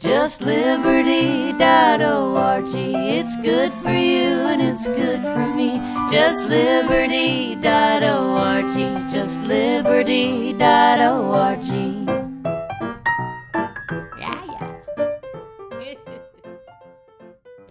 JustLiberty.org. It's good for you and it's good for me. JustLiberty.org. JustLiberty.org.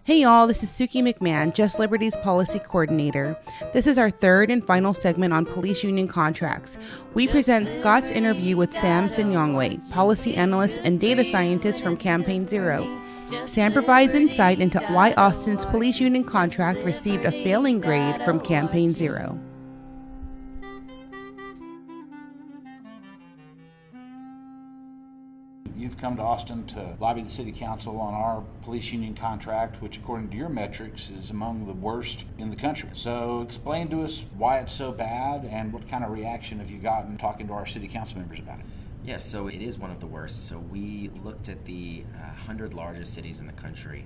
Hey y'all, this is Suki McMahon, Just Liberty's Policy Coordinator. This is our third and final segment on police union contracts. We present Scott's interview with Sam Sinyangwe, policy analyst and data scientist from Campaign Zero. Sam provides insight into why Austin's police union contract received a failing grade from Campaign Zero. You've come to Austin to lobby the City Council on our police union contract, which according to your metrics is among the worst in the country. So explain to us why it's so bad and what kind of reaction have you gotten talking to our City Council members about it? Yes, so it is one of the worst. So we looked at the 100 largest cities in the country,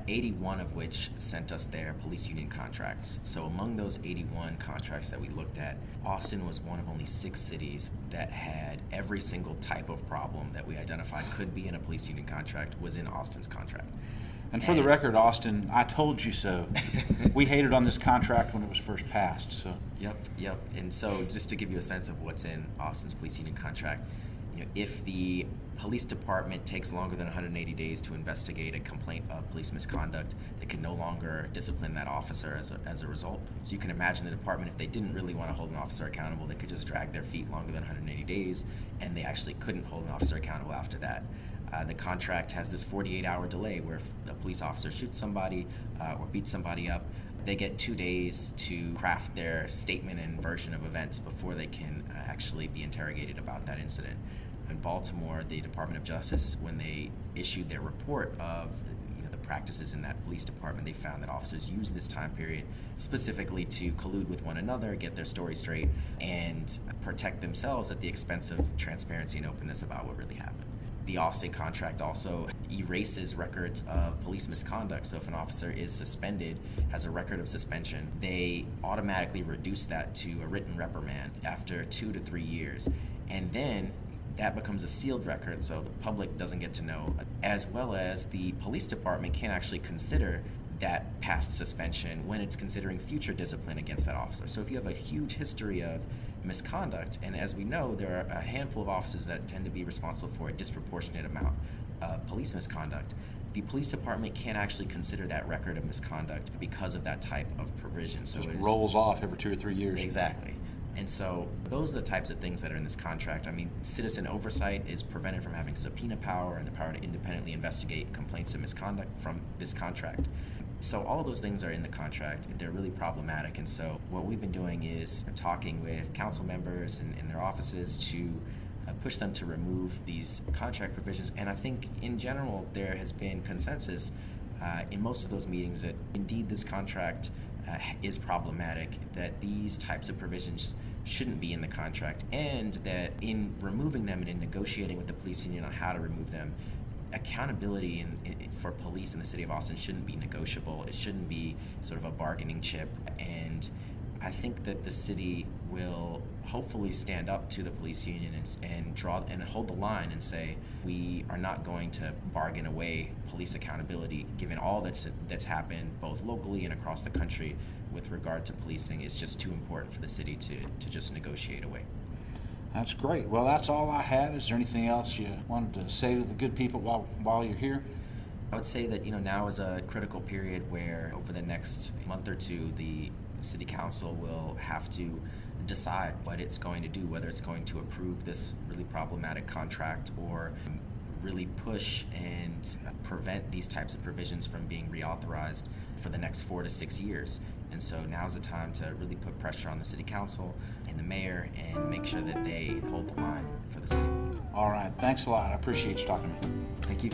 81 of which sent us their police union contracts. So among those 81 contracts that we looked at, Austin was one of only 6 cities that had every single type of problem that we identified could be in a police union contract was in Austin's contract. And for the record, Austin, I told you so. We hated on this contract when it was first passed. So. Yep. And so just to give you a sense of what's in Austin's police union contract, if the police department takes longer than 180 days to investigate a complaint of police misconduct, they can no longer discipline that officer as a result. So you can imagine the department, if they didn't really want to hold an officer accountable, they could just drag their feet longer than 180 days, and they actually couldn't hold an officer accountable after that. The contract has this 48-hour delay where if a police officer shoots somebody or beats somebody up, they get 2 days to craft their statement and version of events before they can actually be interrogated about that incident. In Baltimore, the Department of Justice, when they issued their report of the practices in that police department, they found that officers used this time period specifically to collude with one another, get their story straight, and protect themselves at the expense of transparency and openness about what really happened. The Austin contract also erases records of police misconduct. So if an officer is suspended, has a record of suspension, they automatically reduce that to a written reprimand after 2 to 3 years. And then that becomes a sealed record, so the public doesn't get to know, as well as the police department can actually consider that past suspension when it's considering future discipline against that officer. So if you have a huge history of misconduct, and as we know, there are a handful of officers that tend to be responsible for a disproportionate amount of police misconduct, the police department can't actually consider that record of misconduct because of that type of provision. So it rolls off every 2 or 3 years. Exactly. And so those are the types of things that are in this contract. I mean, citizen oversight is prevented from having subpoena power and the power to independently investigate complaints of misconduct from this contract. So all of those things are in the contract. They're really problematic. And so what we've been doing is talking with council members and in their offices to push them to remove these contract provisions. And I think in general there has been consensus in most of those meetings that indeed this contract is problematic, that these types of provisions shouldn't be in the contract, and that in removing them and in negotiating with the police union on how to remove them, accountability for police in the city of Austin shouldn't be negotiable. It shouldn't be sort of a bargaining chip. And I think that the city will hopefully stand up to the police union and draw and hold the line and say, we are not going to bargain away police accountability given all that's happened both locally and across the country with regard to policing. It's just too important for the city to just negotiate away. That's great. Well, that's all I had. Is there anything else you wanted to say to the good people while you're here? I would say that now is a critical period where over the next month or two, the City Council will have to decide what it's going to do, whether it's going to approve this really problematic contract or really push and prevent these types of provisions from being reauthorized for the next 4 to 6 years. And so now's the time to really put pressure on the City Council and the mayor and make sure that they hold the line for the city. All right. Thanks a lot. I appreciate you talking to me. Thank you.